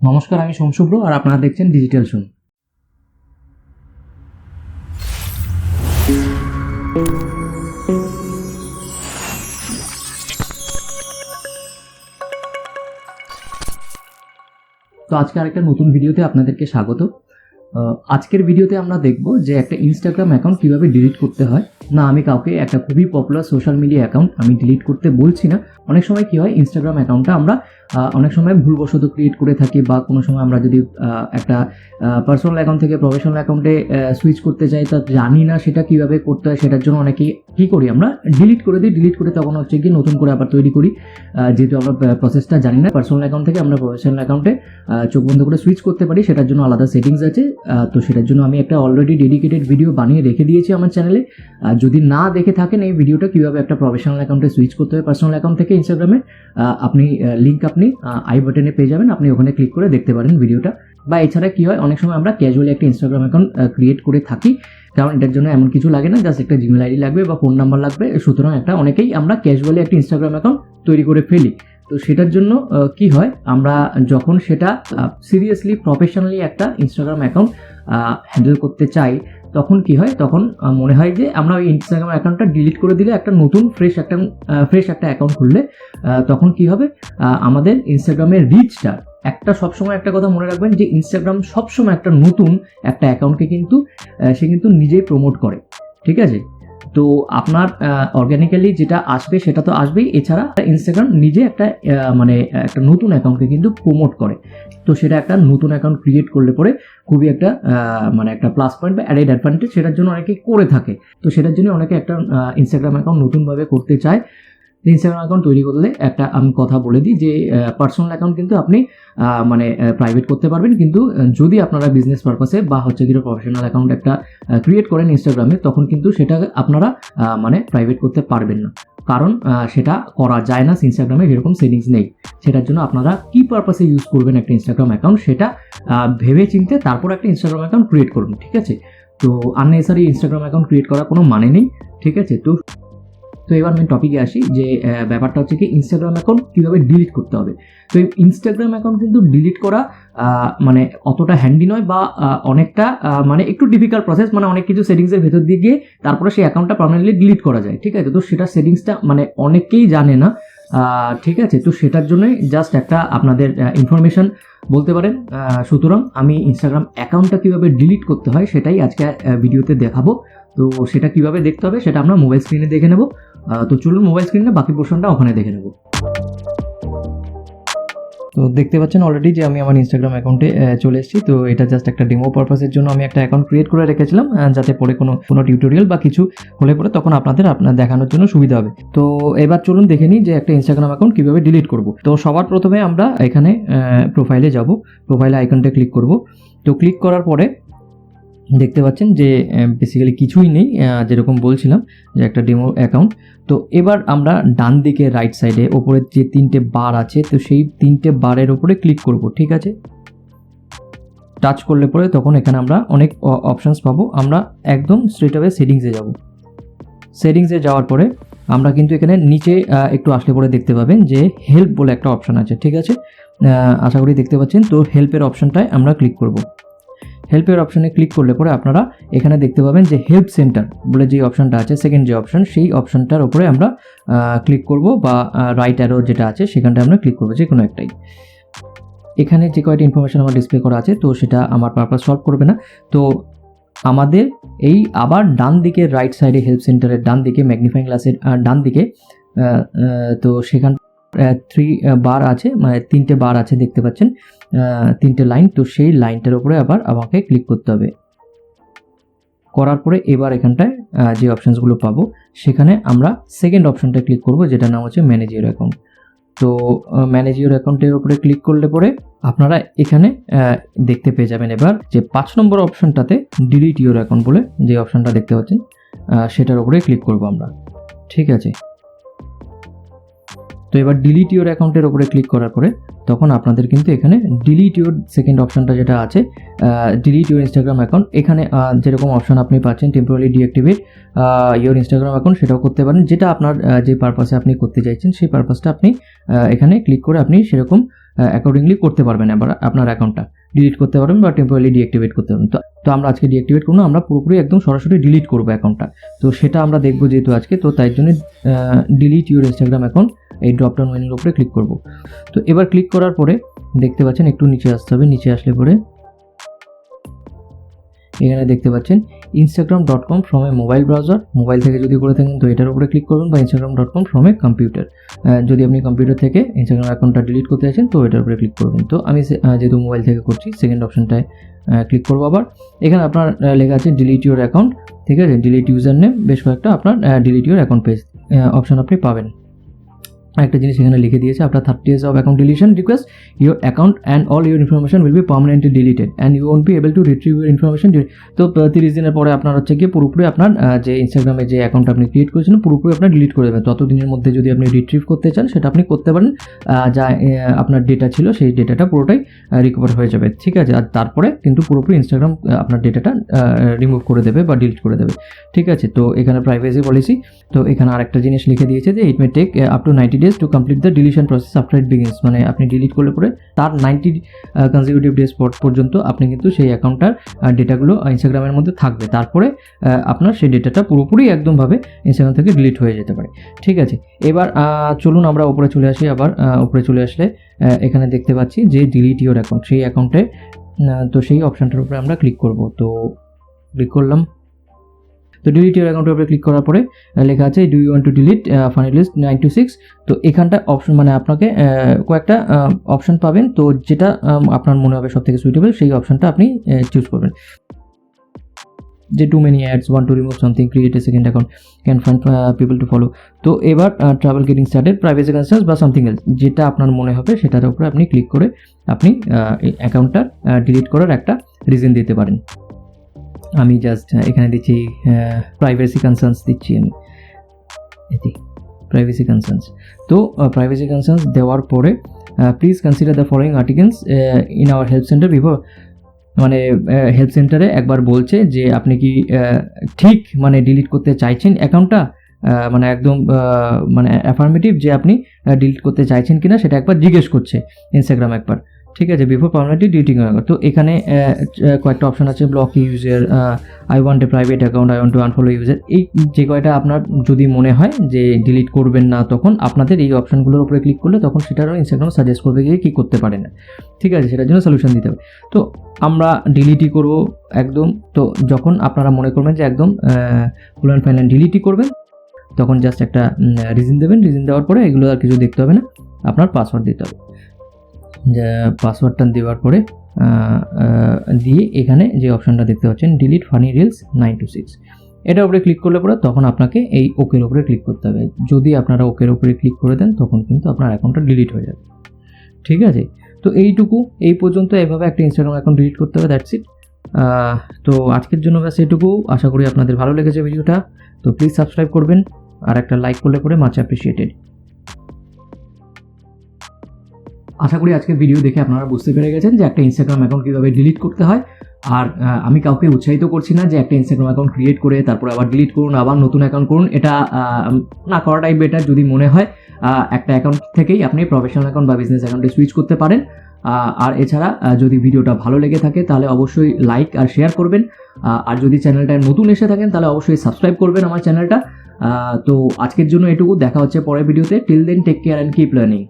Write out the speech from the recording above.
নমস্কার, আমি সোমশুভ্র আর আপনারা দেখছেন ডিজিটাল শুন। তো আজকে আরেকটা নতুন ভিডিওতে আপনাদেরকে স্বাগত। আজকের ভিডিওতে আমরা দেখব যে একটা ইনস্টাগ্রাম অ্যাকাউন্ট কীভাবে ডিলিট করতে হয়। না, আমি কাউকে একটা খুবই পপুলার সোশ্যাল মিডিয়া অ্যাকাউন্ট আমি ডিলিট করতে বলছি না। অনেক সময় কী হয়, ইনস্টাগ্রাম অ্যাকাউন্টটা আমরা অনেক সময় ভুলবশত ক্রিয়েট করে থাকি, বা কোনো সময় আমরা যদি একটা পার্সোনাল অ্যাকাউন্ট থেকে প্রফেশনাল অ্যাকাউন্টে সুইচ করতে চাই, তা জানি না সেটা কীভাবে করতে হয়। সেটার জন্য অনেকেই কী করি, আমরা ডিলিট করে দিই। ডিলিট করে তখন হচ্ছে কি নতুন করে আবার তৈরি করি, যেহেতু আমরা প্রসেসটা জানি না। পার্সোনাল অ্যাকাউন্ট থেকে আমরা প্রফেশনাল অ্যাকাউন্টে চোখ বন্ধ করে সুইচ করতে পারি, সেটার জন্য আলাদা সেটিংস আছে। তো সেটার জন্য আমি একটা অলরেডি ডেডিকেটেড ভিডিও বানিয়ে রেখে দিয়েছি আমার চ্যানেলে। যদি না দেখে থাকেন এই ভিডিওটা কীভাবে একটা প্রফেশনাল অ্যাকাউন্টে সুইচ করতে হয় পার্সোনাল অ্যাকাউন্ট থেকে ইনস্টাগ্রামে, আপনি লিঙ্ক আপনি আই বাটনে পেয়ে যাবেন, আপনি ওখানে ক্লিক করে দেখতে পারেন ভিডিওটা। বা এছাড়া কী হয়, অনেক সময় আমরা ক্যাজুয়ালি একটা ইনস্টাগ্রাম অ্যাকাউন্ট ক্রিয়েট করে থাকি, কারণ এটার জন্য এমন কিছু লাগে না, জাস্ট একটা জিমেল আইডি লাগবে বা ফোন নাম্বার লাগবে। সুতরাং অনেকেই আমরা ক্যাজুয়ালি একটা ইনস্টাগ্রাম অ্যাকাউন্ট তৈরি করে ফেলি। তো সেটার জন্য কি হয়, আমরা যখন সেটা সিরিয়াসলি প্রফেশনালি একটা ইনস্টাগ্রাম অ্যাকাউন্ট হ্যান্ডেল করতে চাই, তখন কি হয়, তখন মনে হয় যে আমরা ওই ইনস্টাগ্রাম অ্যাকাউন্টটা ডিলিট করে দিলে একটা নতুন ফ্রেশ একটা অ্যাকাউন্ট খুললে তখন কি হবে, আমাদের ইনস্টাগ্রামের রিচটা সবসময় একটা কথা মনে রাখবেন যে ইনস্টাগ্রাম সবসময় একটা নতুন একটা অ্যাকাউন্টকে কিন্তু সে কিন্তু নিজেই প্রমোট করে, ঠিক আছে। তো আপনার অর্গ্যানিক্যালি যেটা আসবে সেটা তো আসবেই, এছাড়া ইনস্টাগ্রাম নিজে একটা নতুন অ্যাকাউন্টকে কিন্তু প্রমোট করে। তো সেটা একটা নতুন অ্যাকাউন্ট ক্রিয়েট করলে পরে খুবই একটা একটা প্লাস পয়েন্ট বা অ্যাডেড অ্যাডভান্টেজ সেটার জন্য অনেকে করে থাকে। তো সেটার জন্য অনেকে একটা ইনস্টাগ্রাম অ্যাকাউন্ট নতুনভাবে করতে চায়। ইনস্টাগ্রাম অ্যাকাউন্ট তৈরি করলে আমি কথা বলে দিই যে পার্সোনাল অ্যাকাউন্ট কিন্তু আপনি প্রাইভেট করতে পারবেন, কিন্তু যদি আপনারা বিজনেস পারপাসে বা প্রফেশনাল অ্যাকাউন্ট একটা ক্রিয়েট করেন ইনস্টাগ্রামে, তখন কিন্তু সেটা আপনারা প্রাইভেট করতে পারবেন না, কারণ সেটা করা যায় না। ইনস্টাগ্রামে যেরকম সেটিংস নেই। সেটার জন্য আপনারা কি পারপাসে ইউজ করবেন একটা ইনস্টাগ্রাম অ্যাকাউন্ট, সেটা ভেবে চিনতে তারপর একটা ইনস্টাগ্রাম অ্যাকাউন্ট ক্রিয়েট করুন, ঠিক আছে। তো আননেসেসারি ইনস্টাগ্রাম অ্যাকাউন্ট ক্রিয়েট করার কোনো মানে নেই, ঠিক আছে। তো এবার আমি টপিকে আসি, যে ব্যাপারটা হচ্ছে কি ইনস্টাগ্রাম অ্যাকাউন্ট কীভাবে ডিলিট করতে হবে। তো এই ইনস্টাগ্রাম অ্যাকাউন্ট কিন্তু ডিলিট করা অতটা হ্যান্ডি নয়, বা অনেকটা একটু ডিফিকাল্ট প্রসেস। অনেক কিছু সেটিংসের ভেতর দিয়ে গিয়ে তারপরে সেই অ্যাকাউন্টটা পার্মানেন্টলি ডিলিট করা যায়, ঠিক আছে। তো সেটা সেটিংসটা অনেকেই জানে না, ঠিক আছে। তো সেটার জন্যই জাস্ট একটা আপনাদের ইনফরমেশন বলতে পারেন। সুতরাং আমি ইনস্টাগ্রাম অ্যাকাউন্টটা কীভাবে ডিলিট করতে হয় সেটাই আজকে ভিডিওতে দেখাবো। তো সেটা কিভাবে দেখতে হবে সেটা আমরা মোবাইল স্ক্রিনে দেখে নেব। তো চলুন মোবাইল স্ক্রিনে বাকি পোর্শনটা ওখানে দেখে নেব। তো দেখতে পাচ্ছেন অলরেডি যে আমি আমার ইনস্টাগ্রাম অ্যাকাউন্টে চলে এসেছি। তো এটা জাস্ট একটা ডেমো পারপাসের জন্য আমি একটা অ্যাকাউন্ট ক্রিয়েট করে রেখেছিলাম, যাতে পরে কোনো টিউটোরিয়াল বা কিছু হলে পরে তখন আপনাদের দেখানোর জন্য সুবিধা হবে। তো এবার চলুন দেখে নিই যে একটা ইনস্টাগ্রাম অ্যাকাউন্ট কীভাবে ডিলিট করব। তো সবার প্রথমে আমরা এখানে প্রোফাইলে যাব, প্রোফাইলে আইকনটা ক্লিক করব। তো ক্লিক করার পরে দেখতে পাচ্ছেন যে বেসিক্যালি কিছুই নেই, যেরকম বলছিলাম যে একটা ডেমো অ্যাকাউন্ট। তো এবার আমরা ডান দিকে রাইট সাইডে ওপরে যে 3টে বার আছে, তো সেই 3টে বারের ওপরে ক্লিক করব, ঠিক আছে। টাচ করলে পরে তখন এখানে আমরা অনেক অপশানস পাবো। আমরা একদম স্ট্রেট অ্যাওয়ে সেটিংসে যাব। সেটিংসে যাওয়ার পরে আমরা কিন্তু এখানে নিচে একটু আসলে পরে দেখতে পাবেন যে হেল্প বলে একটা অপশান আছে, ঠিক আছে। আশা করি দেখতে পাচ্ছেন। তো হেল্পের অপশানটায় আমরা ক্লিক করব। হেল্পের অপশানে ক্লিক করলে পরে আপনারা এখানে দেখতে পাবেন যে হেল্প সেন্টার বলে যে অপশানটা আছে, সেকেন্ড যে অপশান, সেই অপশানটার উপরে আমরা ক্লিক করব, বা রাইট অ্যারো যেটা আছে সেখানটায় আমরা ক্লিক করবো, যে কোনো একটাই। এখানে যে কয়টা ইনফরমেশন আমার ডিসপ্লে করা আছে, তো সেটা আমার পারপাস সলভ করবে না। তো আমাদের এই আবার ডান দিকে রাইট সাইডে হেল্প সেন্টারের ডান দিকে ম্যাগনিফাইং গ্লাসের ডান দিকে, তো সেখান 3 বার আছে, 3টে বার আছে দেখতে পাচ্ছেন, 3টে লাইন। তো সেই লাইনটার উপরে আবার আমাকে ক্লিক করতে হবে। করার পরে এবার এখানটায় যে অপশানসগুলো পাবো, সেখানে আমরা সেকেন্ড অপশানটা ক্লিক করব, যেটার নাম হচ্ছে ম্যানেজ ইওর অ্যাকাউন্ট। তো ম্যানেজ ইওর অ্যাকাউন্টের উপরে ক্লিক করলে পরে আপনারা এখানে দেখতে পেয়ে যাবেন এবার যে 5 নম্বর অপশানটাতে ডিলিট ইওর অ্যাকাউন্ট বলে যে অপশানটা দেখতে পাচ্ছেন, সেটার উপরে ক্লিক করব আমরা, ঠিক আছে। তো এবার ডিলিট ইওর অ্যাকাউন্টের উপরে ক্লিক করার পরে তখন আপনাদের কিন্তু এখানে ডিলিট ইওর সেকেন্ড অপশানটা যেটা আছে, ডিলিট ইওর ইনস্টাগ্রাম অ্যাকাউন্ট, এখানে যেরকম অপশান আপনি পাচ্ছেন temporary deactivate your Instagram account, সেটাও করতে পারেন। যেটা আপনার যে পারপাসে আপনি করতে চাইছেন সেই পারপাসটা আপনি এখানে ক্লিক করে আপনি সেরকম অ্যাকর্ডিংলি করতে পারবেন, এবার আপনার অ্যাকাউন্টটা ডিলিট করতে পারবেন বা টেম্পোরারি ডিঅ্যাক্টিভেট করতে পারবেন। তো আমরা আজকে ডিঅ্যাক্টিভেট করবো, আমরা পুরোপুরি একদম সরাসরি ডিলিট করবো অ্যাকাউন্টটা। তো সেটা আমরা দেখবো যেহেতু আজকে, তো তাই জন্য ডিলিট ইউর ইনস্টাগ্রাম অ্যাকাউন্ট এই ড্রপডাউন মেনুর উপরে ক্লিক করব। তো এবার ক্লিক করার পরে দেখতে পাচ্ছেন একটু নিচে আসতে হবে, নিচে আসলে পরে এখানে দেখতে পাচ্ছেন instagram.com from a mobile browser. Mobile থেকে যদি করে থাকেন তো এটার উপরে ক্লিক করবেন, বা instagram.com ফ্রম এ কম্পিউটার। যদি আপনি কম্পিউটার থেকে ইনস্টাগ্রাম অ্যাকাউন্টটা ডিলিট করতে চাইছেন তো এটার উপরে ক্লিক করবেন। তো আমি যেহেতু মোবাইল থেকে করছি, সেকেন্ড অপশনটায় ক্লিক করবো। আবার এখানে আপনার লেখা আছে ডিলিট ইউর অ্যাকাউন্ট, ঠিক আছে, ডিলিট ইউজার নেম, বেশ কয়েকটা আপনার delete your account page option আপনি পাবেন। একটা জিনিস এখানে লিখে দিয়েছে, after 30 days of account deletion request your account and all your information will be permanently deleted and you won't be able to retrieve your information. তো 30 দিনের পরে আপনার হচ্ছে গিয়ে পুরোপুরি আপনার যে ইনস্টাগ্রামে যে অ্যাকাউন্ট আপনি ক্রিয়েট করেছিলেন পুরোপুরি আপনার ডিলিট করে দেবেন। ততদিনের মধ্যে যদি আপনি রিট্রিভ করতে চান সেটা আপনি করতে পারেন, যা আপনার ডেটা ছিল সেই ডেটাটা পুরোটাই রিকভার হয়ে যাবে, ঠিক আছে। আর তারপরে কিন্তু পুরোপুরি ইনস্টাগ্রাম আপনার ডেটাটা রিমুভ করে দেবে বা ডিলিট করে দেবে, ঠিক আছে। তো এখানে প্রাইভেসি পলিসি, তো এখানে আরেকটা জিনিস লিখে দিয়েছে যে it may take up to 90 days to complete the deletion process after it begins, মানে আপনি ডিলিট করলে পরে তার 90 কনজিকিউটিভ ডেজ পর্যন্ত আপনি কিন্তু সেই অ্যাকাউন্টটার ডেটাগুলো ইনস্টাগ্রামের মধ্যে থাকবে, তারপরে আপনার সেই ডেটাটা পুরোপুরি একদমভাবে ইনস্টাগ্রাম থেকে ডিলিট হয়ে যেতে পারে, ঠিক আছে। এবার চলুন আমরা উপরে চলে আসি। আবার উপরে চলে আসলে এখানে দেখতে পাচ্ছি যে ডিলিট ইউর অ্যাকাউন্ট, সেই অ্যাকাউন্টে তো সেই অপশানটার উপরে আমরা ক্লিক করব। তো ক্লিক করলাম। তো ডিলিট ইউর অ্যাকাউন্টের উপরে ক্লিক করার পরে লেখা আছে do you want to delete funny list 926। তো এখানটা অপশন মানে আপনাকে কয়েকটা অপশন পাবেন, তো যেটা আপনার মনে হবে সব থেকে সুইটেবল সেই অপশনটা আপনি চুজ করবেন। যে too many ads, want to remove something, create a second account, can find people to follow. তো এবার trouble getting started, privacy concerns বা সামথিং এলস, যেটা আপনার মনে হবে সেটার উপরে আপনি ক্লিক করে আপনি অ্যাকাউন্টটা ডিলিট করার একটা রিজন দিতে পারেন। আমি জাস্ট এখানে দিচ্ছি প্রাইভেসি কনসার্নস দিচ্ছি আমি, এটি প্রাইভেসি কনসার্নস। তো প্রাইভেসি কনসার্নস দেওয়ার পরে please consider the following articles in our help centre before, মানে হেল্প সেন্টারে একবার বলছে যে আপনি কি ঠিক মানে ডিলিট করতে চাইছেন অ্যাকাউন্টটা, মানে একদম মানে অ্যাফার্মেটিভ যে আপনি ডিলিট করতে চাইছেন কিনা সেটা একবার জিজ্ঞেস করছে ইনস্টাগ্রাম একবার, ঠিক আছে, বিফোর পার্মানেন্টলি ডিলিটিং। তো এখানে কয়েকটা অপশন আছে, block user, I want a private account, I want to unfollow user. এই যে কয়টা আপনার যদি মনে হয় যে ডিলিট করবেন না, তখন আপনাদের এই অপশনগুলোর উপরে ক্লিক করলে তখন সেটারও ইনস্টাগ্রাম সাজেস্ট করবে যে কী করতে পারে না, ঠিক আছে, সেটার জন্য সলিউশন দিতে হবে। তো আমরা ডিলিটই করব একদম। তো যখন আপনারা মনে করবেন যে একদম ফুল অ্যান্ড ফাইনাল ডিলিটই করবেন, তখন জাস্ট একটা রিজন দেবেন। রিজন দেওয়ার পরে এগুলো আর কিছু দেখতে হবে না, আপনার পাসওয়ার্ড দিতে হবে। পাসওয়ার্ডটা দেওয়ার পরে দিয়ে এখানে যে অপশানটা দেখতে পাচ্ছেন ডিলিট ফানি রিলস 926, এটার উপরে ক্লিক করলে পরে তখন আপনাকে এই ওকের উপরে ক্লিক করতে হবে। যদি আপনারা ওকের উপরে ক্লিক করে দেন তখন কিন্তু আপনার অ্যাকাউন্টটা ডিলিট হয়ে যাবে, ঠিক আছে। তো এইটুকু, এই পর্যন্ত এভাবে একটা ইনস্টাগ্রাম অ্যাকাউন্ট ডিলিট করতে হবে, দ্যাটস ইট। তো আজকের জন্য ব্যাস এইটুকু। আশা করি আপনাদের ভালো লেগেছে ভিডিওটা। তো প্লিজ সাবস্ক্রাইব করবেন আর একটা লাইক করলে পরে মাচ অ্যাপ্রিসিয়েটেড। আশা করি আজকের ভিডিও দেখে আপনারা বুঝতে পেরে গেছেন যে একটা ইনস্টাগ্রাম অ্যাকাউন্ট কীভাবে ডিলিট করতে হয়। আর আমি কাউকে উৎসাহিত করছি না যে একটা ইনস্টাগ্রাম অ্যাকাউন্ট ক্রিয়েট করে তারপরে আবার ডিলিট করুন, আবার নতুন অ্যাকাউন্ট করুন, এটা না করাটাই বেটার। যদি মনে হয় একটা অ্যাকাউন্ট থেকেই আপনি প্রফেশনাল অ্যাকাউন্ট বা বিজনেস অ্যাকাউন্টে সুইচ করতে পারেন। আর এছাড়া যদি ভিডিওটা ভালো লেগে থাকে তাহলে অবশ্যই লাইক আর শেয়ার করবেন। আর যদি চ্যানেলটায় নতুন এসে থাকেন তাহলে অবশ্যই সাবস্ক্রাইব করবেন আমার চ্যানেলটা। তো আজকের জন্য এটুকু, দেখা হচ্ছে পরের ভিডিওতে। Till then take care and keep learning.